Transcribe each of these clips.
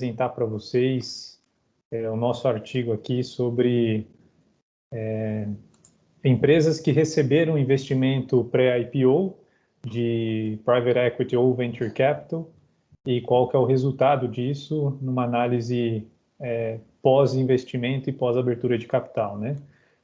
apresentar para vocês o nosso artigo aqui sobre empresas que receberam investimento pré-IPO de Private Equity ou Venture Capital e qual que é o resultado disso numa análise pós-investimento e pós-abertura de capital, né?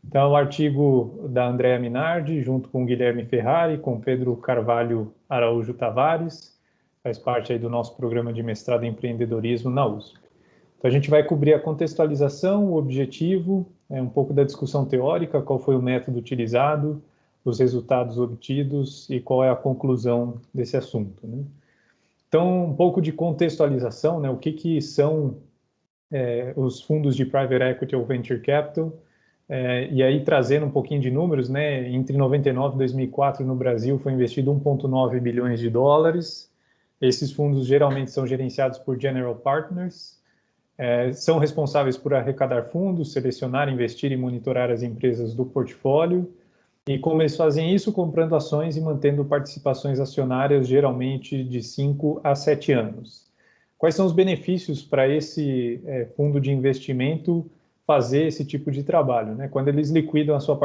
Então, o artigo da Andrea Minardi, junto com Guilherme Ferrari, com Pedro Carvalho Araújo Tavares, faz parte aí do nosso programa de mestrado em empreendedorismo na USP. Então, a gente vai cobrir a contextualização, o objetivo, um pouco da discussão teórica, qual foi o método utilizado, os resultados obtidos e qual é a conclusão desse assunto, né? Então, um pouco de contextualização, né? O que são os fundos de Private Equity ou Venture Capital, e aí trazendo um pouquinho de números, né? Entre 99 e 2004 no Brasil foi investido 1,9 bilhões de dólares. Esses fundos geralmente são gerenciados por general partners, são responsáveis por arrecadar fundos, selecionar, investir e monitorar as empresas do portfólio. E como eles fazem isso? Comprando ações e mantendo participações acionárias, geralmente de 5 a 7 anos. Quais são os benefícios para esse fundo de investimento fazer esse tipo de trabalho, né? Quando eles liquidam a sua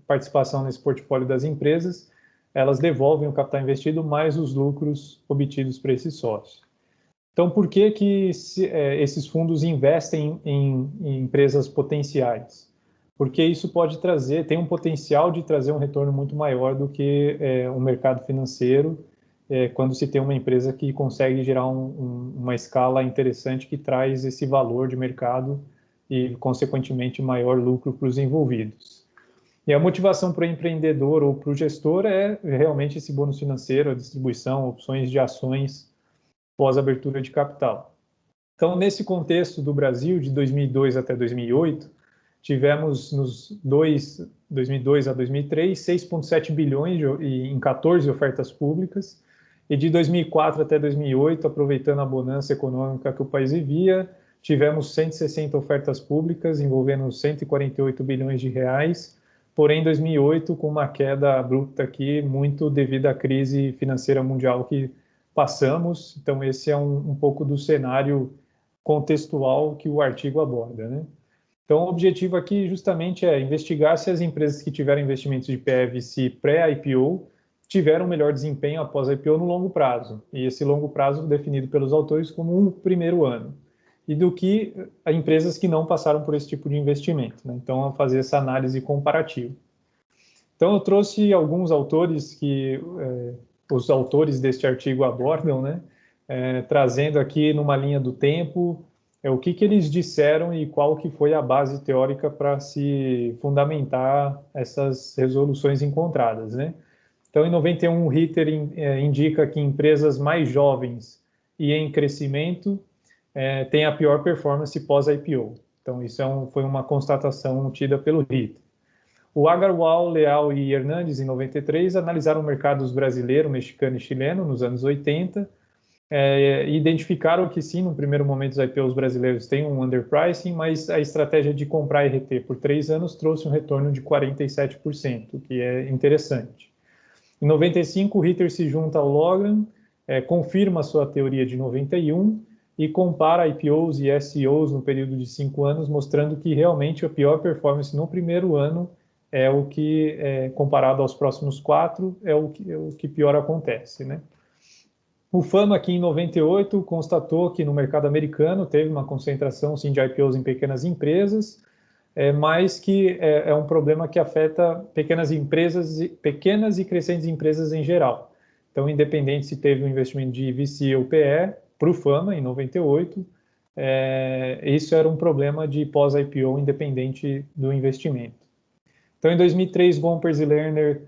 participação nesse portfólio das empresas, elas devolvem o capital investido mais os lucros obtidos para esse sócio. Então, por que esses fundos investem em empresas potenciais? Porque isso pode tem um potencial de trazer um retorno muito maior do que o mercado financeiro, quando se tem uma empresa que consegue gerar uma escala interessante que traz esse valor de mercado e, consequentemente, maior lucro para os envolvidos. E a motivação para o empreendedor ou para o gestor é realmente esse bônus financeiro, a distribuição, opções de ações pós-abertura de capital. Então, nesse contexto do Brasil, de 2002 até 2008, tivemos nos 2002 a 2003, 6,7 bilhões em 14 ofertas públicas, e de 2004 até 2008, aproveitando a bonança econômica que o país vivia, tivemos 160 ofertas públicas envolvendo 148 bilhões de reais, porém em 2008 com uma queda abrupta aqui, muito devido à crise financeira mundial que passamos. Então esse é um pouco do cenário contextual que o artigo aborda, né? Então o objetivo aqui justamente é investigar se as empresas que tiveram investimentos de PE/VC pré-IPO tiveram melhor desempenho após a IPO no longo prazo, e esse longo prazo definido pelos autores como um primeiro ano, e do que empresas que não passaram por esse tipo de investimento, né? Então, a fazer essa análise comparativa. Então, eu trouxe alguns autores que os autores deste artigo abordam, né? Trazendo aqui numa linha do tempo o que eles disseram e qual que foi a base teórica para se fundamentar essas resoluções encontradas, né? Então, em 91, o Ritter indica que empresas mais jovens e em crescimento tem a pior performance pós-IPO. Então, isso foi uma constatação tida pelo Ritter. O Agarwal, Leal e Hernandes, em 93, analisaram mercados brasileiro, mexicano e chileno nos anos 80 e identificaram que, sim, no primeiro momento, os IPOs brasileiros têm um underpricing, mas a estratégia de comprar e reter por 3 anos trouxe um retorno de 47%, que é interessante. Em 95, o Ritter se junta ao Logan, confirma sua teoria de 91 e compara IPOs e SEOs no período de 5 anos, mostrando que realmente a pior performance no primeiro ano é o que, comparado aos próximos 4, é o que pior acontece, né? O Fama, aqui em 98, constatou que no mercado americano teve uma concentração, sim, de IPOs em pequenas empresas, mas que é um problema que afeta pequenas e crescentes empresas em geral. Então, independente se teve um investimento de VC ou PE, para o Fama, em 98, isso era um problema de pós-IPO independente do investimento. Então, em 2003, Gompers e Lerner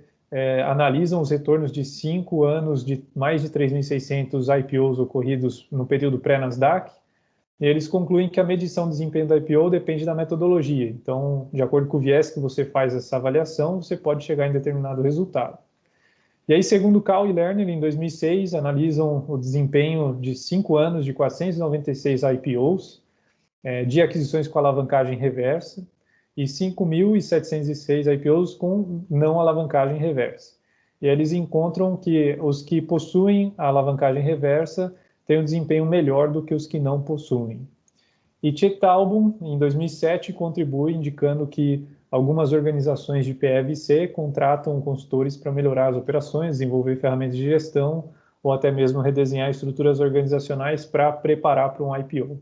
analisam os retornos de 5 anos de mais de 3.600 IPOs ocorridos no período pré-Nasdaq, e eles concluem que a medição do desempenho da IPO depende da metodologia. Então, de acordo com o viés que você faz essa avaliação, você pode chegar em determinado resultado. E aí, segundo Cao e Lerner, em 2006, analisam o desempenho de 5 anos de 496 IPOs, de aquisições com alavancagem reversa, e 5.706 IPOs com não alavancagem reversa. E eles encontram que os que possuem a alavancagem reversa têm um desempenho melhor do que os que não possuem. E Chick Talbot, em 2007, contribui indicando que algumas organizações de PE/VC contratam consultores para melhorar as operações, desenvolver ferramentas de gestão ou até mesmo redesenhar estruturas organizacionais para preparar para um IPO.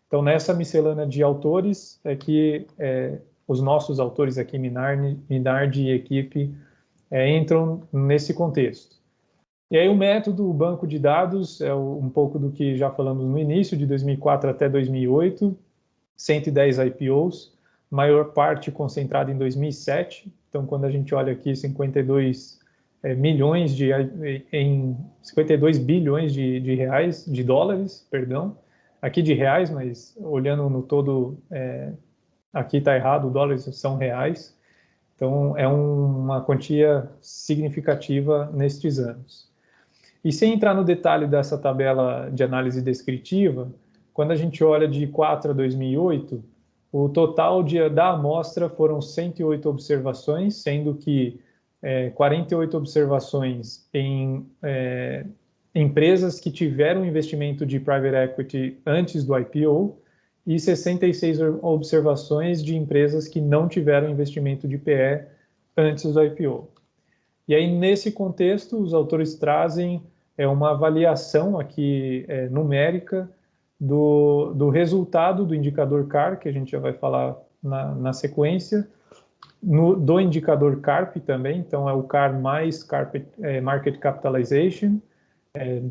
Então, nessa miscelânea de autores é que os nossos autores aqui, Minardi e equipe, entram nesse contexto. E aí o método, o banco de dados, é um pouco do que já falamos no início, de 2004 até 2008, 110 IPOs, maior parte concentrada em 2007. Então, quando a gente olha aqui, 52 bilhões de reais, de dólares, perdão, aqui de reais, mas olhando no todo, aqui está errado, dólares são reais. Então, é uma quantia significativa nestes anos. E sem entrar no detalhe dessa tabela de análise descritiva, quando a gente olha de 2004 a 2008, o total da amostra foram 108 observações, sendo que 48 observações em empresas que tiveram investimento de private equity antes do IPO e 66 observações de empresas que não tiveram investimento de PE antes do IPO. E aí, nesse contexto, os autores trazem uma avaliação aqui numérica do resultado do indicador CAR, que a gente já vai falar na sequência, do indicador CARP também, então é o CAR mais Market Capitalization,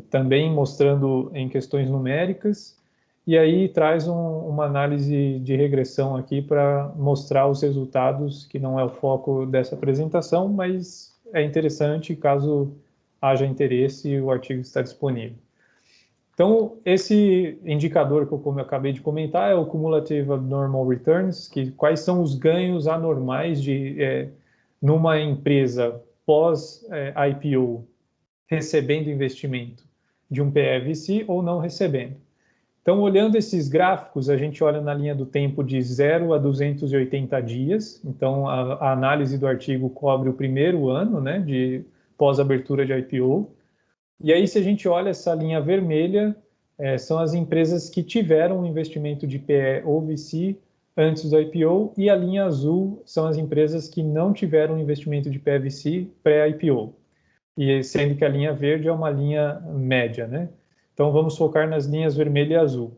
também mostrando em questões numéricas, e aí traz uma análise de regressão aqui para mostrar os resultados, que não é o foco dessa apresentação, mas é interessante, caso haja interesse, o artigo está disponível. Então, esse indicador que eu acabei de comentar é o Cumulative Abnormal Returns, quais são os ganhos anormais numa empresa pós-IPO recebendo investimento de um PE/VC ou não recebendo. Então, olhando esses gráficos, a gente olha na linha do tempo de 0 a 280 dias. Então, a análise do artigo cobre o primeiro ano, né, de pós-abertura de IPO. E aí, se a gente olha essa linha vermelha, são as empresas que tiveram um investimento de PE ou VC antes do IPO, e a linha azul são as empresas que não tiveram investimento de PE/VC pré-IPO. E sendo que a linha verde é uma linha média, né? Então, vamos focar nas linhas vermelha e azul.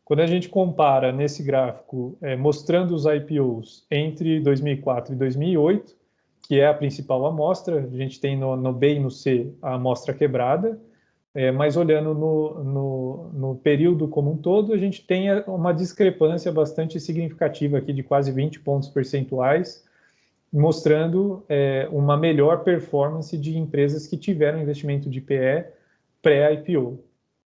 Quando a gente compara nesse gráfico, mostrando os IPOs entre 2004 e 2008, que é a principal amostra, a gente tem no B e no C a amostra quebrada, mas olhando no período como um todo, a gente tem uma discrepância bastante significativa aqui de quase 20 pontos percentuais, mostrando uma melhor performance de empresas que tiveram investimento de PE pré-IPO.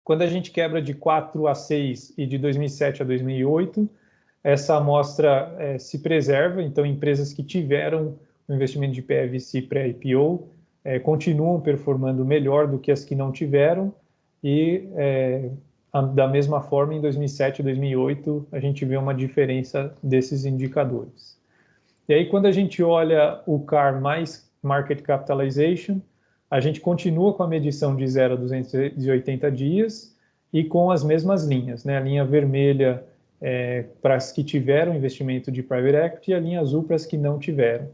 Quando a gente quebra de 4 a 6 e de 2007 a 2008, essa amostra se preserva, então empresas que tiveram um investimento de PE/VC pré-IPO continuam performando melhor do que as que não tiveram, e da mesma forma em 2007 e 2008 a gente vê uma diferença desses indicadores. E aí, quando a gente olha o CAR mais Market Capitalization, a gente continua com a medição de 0 a 280 dias e com as mesmas linhas, né? A linha vermelha para as que tiveram investimento de Private Equity e a linha azul para as que não tiveram.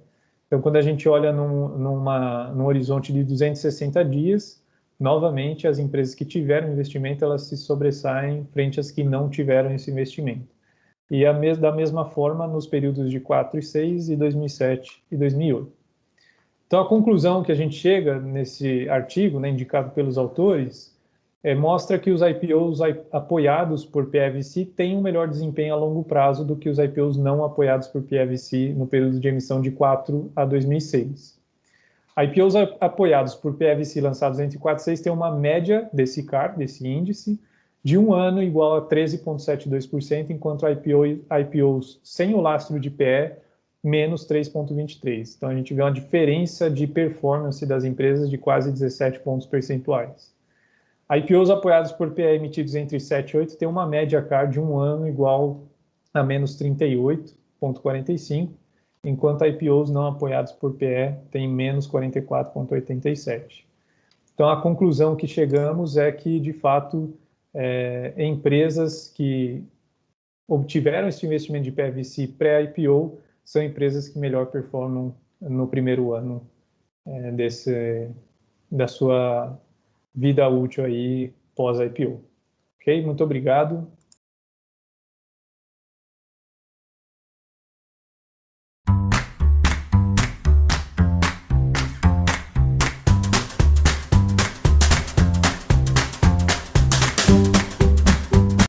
Então, quando a gente olha num horizonte de 260 dias, novamente, as empresas que tiveram investimento, elas se sobressaem frente às que não tiveram esse investimento. E da mesma forma nos períodos de 4 e 6 e 2007 e 2008. Então, a conclusão que a gente chega nesse artigo, né, indicado pelos autores, mostra que os IPOs apoiados por PE/VC têm um melhor desempenho a longo prazo do que os IPOs não apoiados por PE/VC no período de emissão de 4 a 2006. IPOs apoiados por PE/VC lançados entre 4 e 6 têm uma média desse CAR, desse índice, de um ano igual a 13,72%, enquanto IPOs sem o lastro de PE, menos 3,23%. Então, a gente vê uma diferença de performance das empresas de quase 17 pontos percentuais. IPOs apoiados por PE emitidos entre 7 e 8 têm uma média CAR de um ano igual a menos 38,45%, enquanto IPOs não apoiados por PE têm menos 44,87%. Então, a conclusão que chegamos é que, de fato, empresas que obtiveram esse investimento de PVC pré-IPO são empresas que melhor performam no primeiro ano da sua vida útil aí pós-IPO. Ok? Muito obrigado